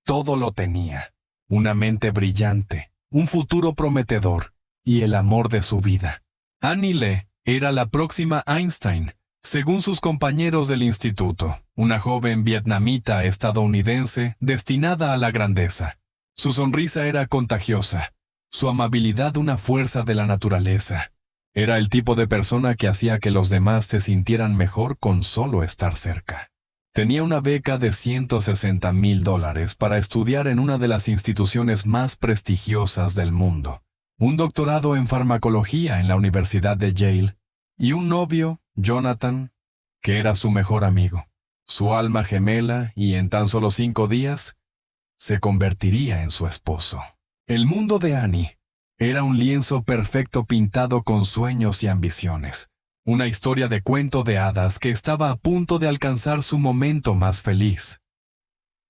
Todo lo tenía. Una mente brillante, un futuro prometedor y el amor de su vida. Annie Lee era la próxima Einstein, según sus compañeros del instituto, una joven vietnamita estadounidense destinada a la grandeza. Su sonrisa era contagiosa, su amabilidad una fuerza de la naturaleza. Era el tipo de persona que hacía que los demás se sintieran mejor con solo estar cerca. Tenía una beca de $160,000 para estudiar en una de las instituciones más prestigiosas del mundo, un doctorado en farmacología en la Universidad de Yale, y un novio, Jonathan, que era su mejor amigo, su alma gemela, y en tan solo 5 días se convertiría en su esposo. El mundo de Annie era un lienzo perfecto pintado con sueños y ambiciones, una historia de cuento de hadas que estaba a punto de alcanzar su momento más feliz.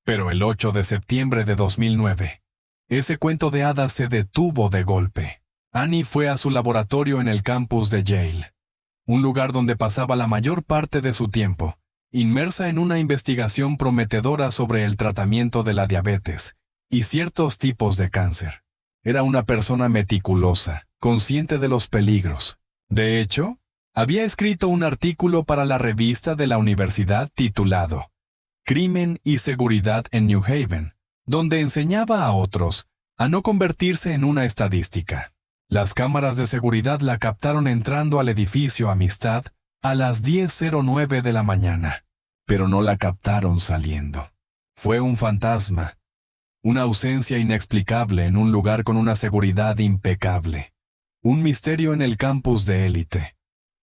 Pero el 8 de septiembre de 2009, ese cuento de hadas se detuvo de golpe. Annie fue a su laboratorio en el campus de Yale, un lugar donde pasaba la mayor parte de su tiempo, inmersa en una investigación prometedora sobre el tratamiento de la diabetes y ciertos tipos de cáncer. Era una persona meticulosa, consciente de los peligros. De hecho, había escrito un artículo para la revista de la universidad titulado Crimen y Seguridad en New Haven, donde enseñaba a otros a no convertirse en una estadística. Las cámaras de seguridad la captaron entrando al edificio Amistad a las 10:09 de la mañana, pero no la captaron saliendo. Fue un fantasma, una ausencia inexplicable en un lugar con una seguridad impecable, un misterio en el campus de élite.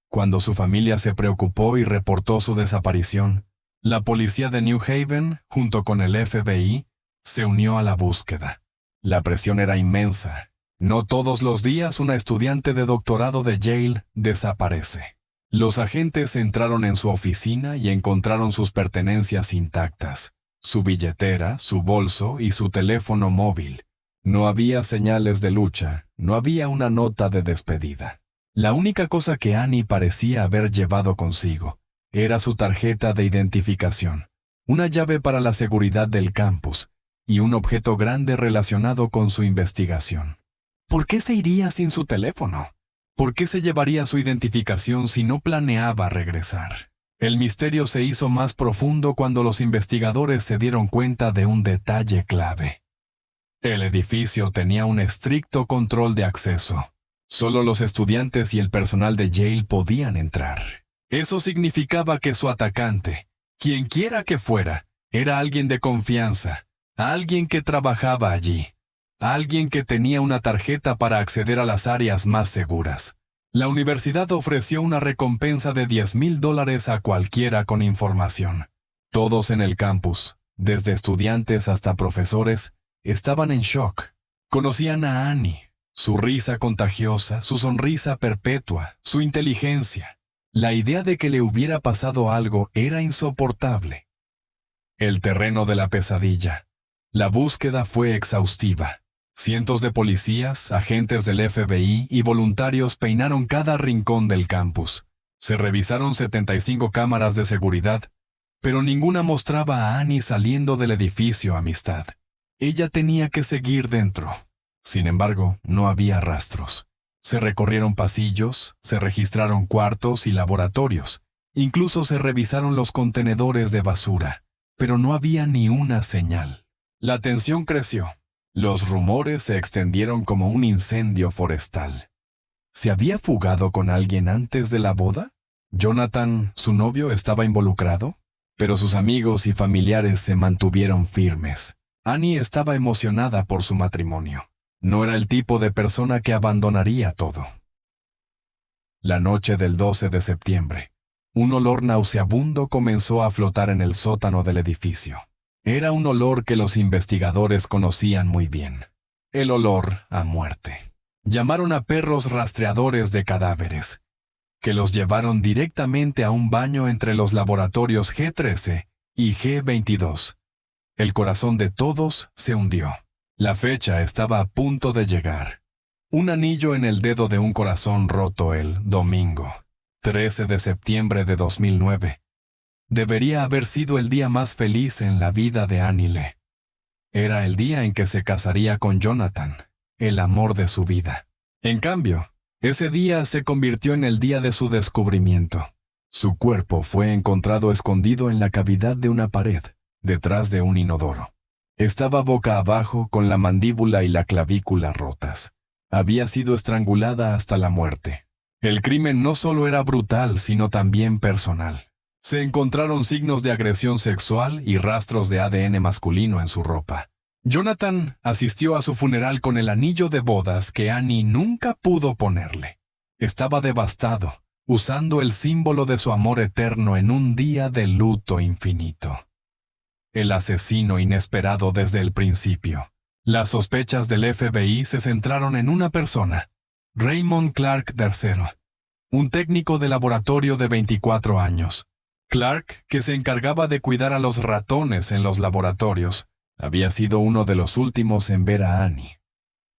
Cuando su familia se preocupó y reportó su desaparición, la policía de New Haven, junto con el FBI, se unió a la búsqueda. La presión era inmensa. No todos los días una estudiante de doctorado de Yale desaparece. Los agentes entraron en su oficina y encontraron sus pertenencias intactas, su billetera, su bolso y su teléfono móvil. No había señales de lucha, no había una nota de despedida. La única cosa que Annie parecía haber llevado consigo era su tarjeta de identificación, una llave para la seguridad del campus y un objeto grande relacionado con su investigación. ¿Por qué se iría sin su teléfono? ¿Por qué se llevaría su identificación si no planeaba regresar? El misterio se hizo más profundo cuando los investigadores se dieron cuenta de un detalle clave. El edificio tenía un estricto control de acceso. Solo los estudiantes y el personal de Yale podían entrar. Eso significaba que su atacante, quienquiera que fuera, era alguien de confianza, alguien que trabajaba allí, alguien que tenía una tarjeta para acceder a las áreas más seguras. La universidad ofreció una recompensa de $10,000 a cualquiera con información. Todos en el campus, desde estudiantes hasta profesores, estaban en shock. Conocían a Annie, su risa contagiosa, su sonrisa perpetua, su inteligencia. La idea de que le hubiera pasado algo era insoportable. El terreno de la pesadilla. La búsqueda fue exhaustiva. Cientos de policías, agentes del FBI y voluntarios peinaron cada rincón del campus. Se revisaron 75 cámaras de seguridad, pero ninguna mostraba a Annie saliendo del edificio Amistad. Ella tenía que seguir dentro. Sin embargo, no había rastros. Se recorrieron pasillos, se registraron cuartos y laboratorios. Incluso se revisaron los contenedores de basura, pero no había ni una señal. La tensión creció. Los rumores se extendieron como un incendio forestal. ¿Se había fugado con alguien antes de la boda? Jonathan, su novio, estaba involucrado, pero sus amigos y familiares se mantuvieron firmes. Annie estaba emocionada por su matrimonio. No era el tipo de persona que abandonaría todo. La noche del 12 de septiembre, un olor nauseabundo comenzó a flotar en el sótano del edificio. Era un olor que los investigadores conocían muy bien. El olor a muerte. Llamaron a perros rastreadores de cadáveres, que los llevaron directamente a un baño entre los laboratorios G13 y G22. El corazón de todos se hundió. La fecha estaba a punto de llegar. Un anillo en el dedo de un corazón roto el domingo, 13 de septiembre de 2009. Debería haber sido el día más feliz en la vida de Annie Lee. Era el día en que se casaría con Jonathan, el amor de su vida. En cambio, ese día se convirtió en el día de su descubrimiento. Su cuerpo fue encontrado escondido en la cavidad de una pared, detrás de un inodoro. Estaba boca abajo con la mandíbula y la clavícula rotas. Había sido estrangulada hasta la muerte. El crimen no solo era brutal, sino también personal. Se encontraron signos de agresión sexual y rastros de ADN masculino en su ropa. Jonathan asistió a su funeral con el anillo de bodas que Annie nunca pudo ponerle. Estaba devastado, usando el símbolo de su amor eterno en un día de luto infinito. El asesino inesperado desde el principio. Las sospechas del FBI se centraron en una persona, Raymond Clark III, un técnico de laboratorio de 24 años. Clark, que se encargaba de cuidar a los ratones en los laboratorios, había sido uno de los últimos en ver a Annie.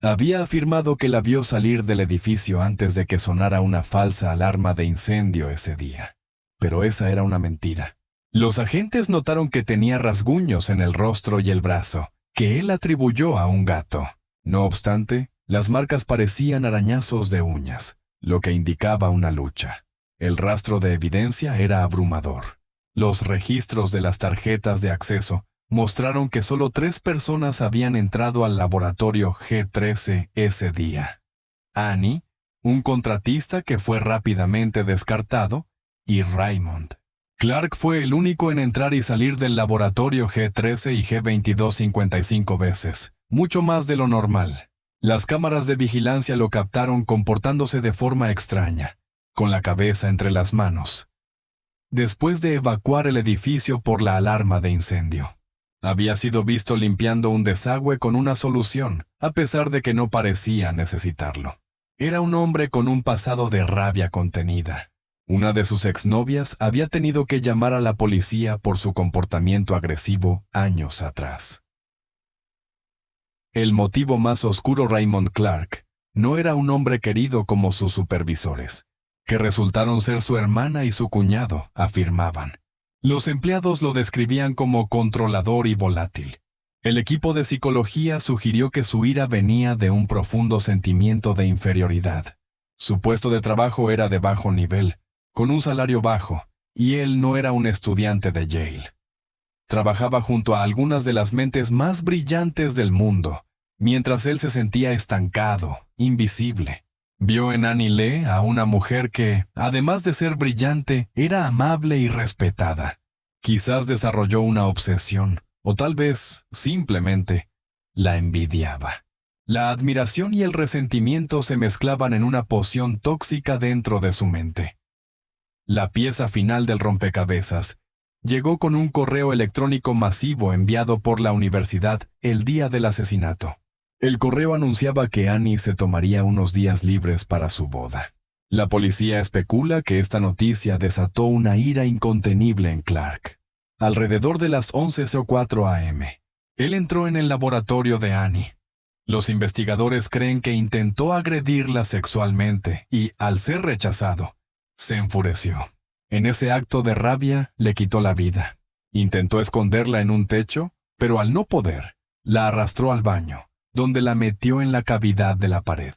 Había afirmado que la vio salir del edificio antes de que sonara una falsa alarma de incendio ese día. Pero esa era una mentira. Los agentes notaron que tenía rasguños en el rostro y el brazo, que él atribuyó a un gato. No obstante, las marcas parecían arañazos de uñas, lo que indicaba una lucha. El rastro de evidencia era abrumador. Los registros de las tarjetas de acceso mostraron que solo 3 personas habían entrado al laboratorio G13 ese día. Annie, un contratista que fue rápidamente descartado, y Raymond. Clark fue el único en entrar y salir del laboratorio G13 y G22 55 veces, mucho más de lo normal. Las cámaras de vigilancia lo captaron comportándose de forma extraña, con la cabeza entre las manos, después de evacuar el edificio por la alarma de incendio. Había sido visto limpiando un desagüe con una solución, a pesar de que no parecía necesitarlo. Era un hombre con un pasado de rabia contenida. Una de sus exnovias había tenido que llamar a la policía por su comportamiento agresivo años atrás. El motivo más oscuro, Raymond Clark, no era un hombre querido como sus supervisores, que resultaron ser su hermana y su cuñado, afirmaban. Los empleados lo describían como controlador y volátil. El equipo de psicología sugirió que su ira venía de un profundo sentimiento de inferioridad. Su puesto de trabajo era de bajo nivel, con un salario bajo, y él no era un estudiante de Yale. Trabajaba junto a algunas de las mentes más brillantes del mundo, mientras él se sentía estancado, invisible. Vio en Annie Lee a una mujer que, además de ser brillante, era amable y respetada. Quizás desarrolló una obsesión, o tal vez, simplemente, la envidiaba. La admiración y el resentimiento se mezclaban en una poción tóxica dentro de su mente. La pieza final del rompecabezas llegó con un correo electrónico masivo enviado por la universidad el día del asesinato. El correo anunciaba que Annie se tomaría unos días libres para su boda. La policía especula que esta noticia desató una ira incontenible en Clark. Alrededor de las 11:04 a.m., él entró en el laboratorio de Annie. Los investigadores creen que intentó agredirla sexualmente y, al ser rechazado, se enfureció. En ese acto de rabia, le quitó la vida. Intentó esconderla en un techo, pero al no poder, la arrastró al baño, donde la metió en la cavidad de la pared.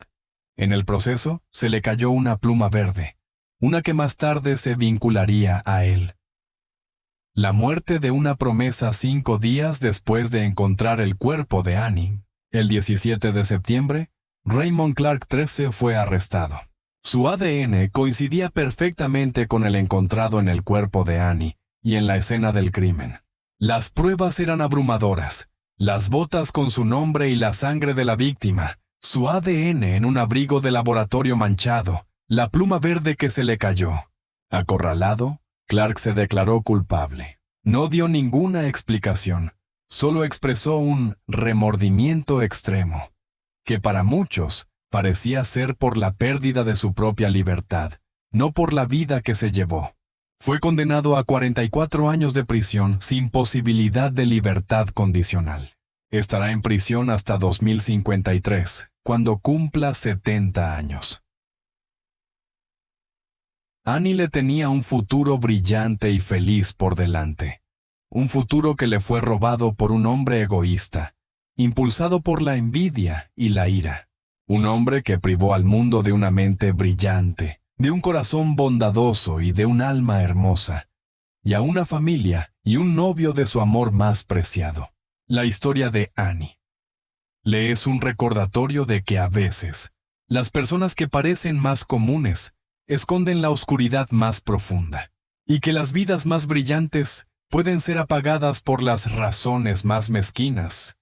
En el proceso, se le cayó una pluma verde, una que más tarde se vincularía a él. La muerte de una promesa 5 días después de encontrar el cuerpo de Annie. El 17 de septiembre, Raymond Clark III fue arrestado. Su ADN coincidía perfectamente con el encontrado en el cuerpo de Annie y en la escena del crimen. Las pruebas eran abrumadoras. Las botas con su nombre y la sangre de la víctima, su ADN en un abrigo de laboratorio manchado, la pluma verde que se le cayó. Acorralado, Clark se declaró culpable. No dio ninguna explicación, solo expresó un remordimiento extremo, que para muchos parecía ser por la pérdida de su propia libertad, no por la vida que se llevó. Fue condenado a 44 años de prisión sin posibilidad de libertad condicional. Estará en prisión hasta 2053, cuando cumpla 70 años. Annie le tenía un futuro brillante y feliz por delante. Un futuro que le fue robado por un hombre egoísta, impulsado por la envidia y la ira. Un hombre que privó al mundo de una mente brillante, de un corazón bondadoso y de un alma hermosa, y a una familia y un novio de su amor más preciado. La historia de Annie le es un recordatorio de que a veces, las personas que parecen más comunes esconden la oscuridad más profunda, y que las vidas más brillantes pueden ser apagadas por las razones más mezquinas